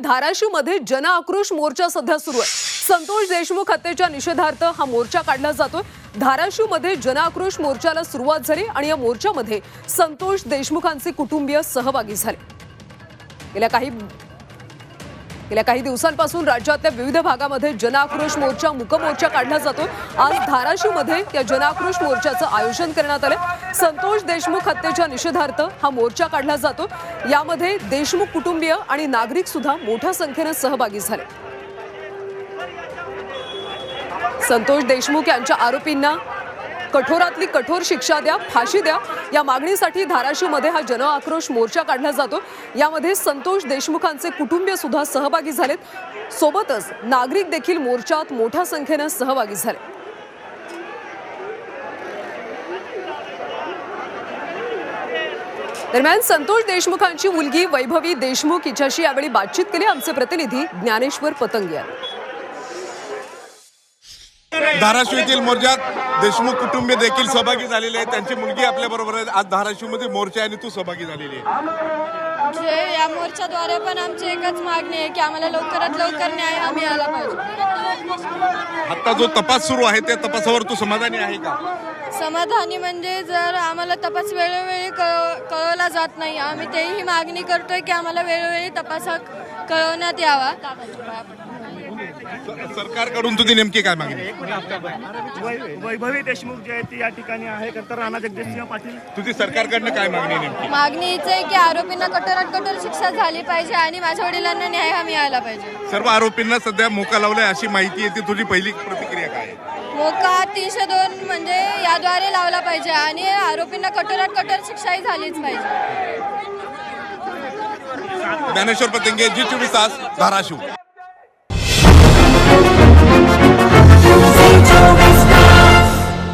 धाराशिवमध्ये जन आक्रोश मोर्चा सध्या सुरू आहे। संतोष देशमुख हत्येच्या निषेधार्थ हा मोर्चा काढला जातोय। धाराशिवमध्ये जन आक्रोश मोर्चाला सुरुवात झाली आणि या मोर्चामध्ये संतोष देशमुखांचे कुटुंबीय सहभागी झाले। गेल्या काही दिवसांपासून राज्यातल्या विविध भागामध्ये जन आक्रोश मोर्चा मूक मोर्चा काढला जातो। आज धाराशिवमध्ये या जन आक्रोश मोर्चाचं आयोजन करण्यात आलं। संतोष देशमुख हत्येच्या निषेधार्थ हा मोर्चा काढला जातो। यामध्ये देशमुख कुटुंबीय आणि नागरिक सुद्धा मोठ्या संख्येने सहभागी झाले। संतोष देशमुख यांच्या आरोपींना कठोरातली कठोर शिक्षा द्या, फाशी द्या या मागणीसाठी धाराशिवमध्ये हा जन आक्रोश मोर्चा काढला जातो। यामध्ये संतोष देशमुखांचे कुटुंबीय सुद्धा सहभागी झालेत। सोबतच नागरिक देखील मोर्चात मोठ्या संख्येने सहभागी झाले। दरम्यान संतोष देशमुखांची मुलगी वैभवी देशमुख हिच्याशी यावेळी बातचीत केली आमचे प्रतिनिधी ज्ञानेश्वर पतंगिया। धाराशिवतील मोर्चात देशमुख कुटुंबीय देखील सहभागी झालेले आहेत। त्यांची मुलगी आपल्या बरोबर आहे। आज धाराशिवमध्ये मोर्चा आणि तू सहभागी झालेली आहे। या मोर्चाद्वारे पण आमची एकच मागणी आहे की आम्हाला लवकरात लवकर न्याय हा मिळाला पाहिजे। आता जो तपास सुरू आहे त्या तपासावर तू समाधानी आहे का? समाधानी म्हणजे जर आम्हाला तपास वेळोवेळी कळवला जात नाही, आम्ही तेही मागणी करतोय की आम्हाला वेळोवेळी तपास कळवण्यात यावा। सरकारकडून तुझी नेमकी काय मागणी? वैभवी देशमुख जे आहे ती या ठिकाणी आहे तर राणा जगदीशसिंह पाटील तुझी सरकारकडनं काय मागणी नेमकी? मागणी हीच आहे की आरोपींना कठोरात कठोर शिक्षा झाली पाहिजे आणि माझ्या वडिलांना न्याय हा मिळाला पाहिजे। सर्व आरोपींना सध्या मोका लावलाय अशी माहिती येते, तुझी पहिली प्रतिक्रिया काय आहे? मोका 302 म्हणजे याद्वारे लावला पाहिजे आणि आरोपींना कठोरात कठोर शिक्षाही झालीच पाहिजे। ज्ञानेश्वर पतंगे, जी 24 तास, धाराशिव।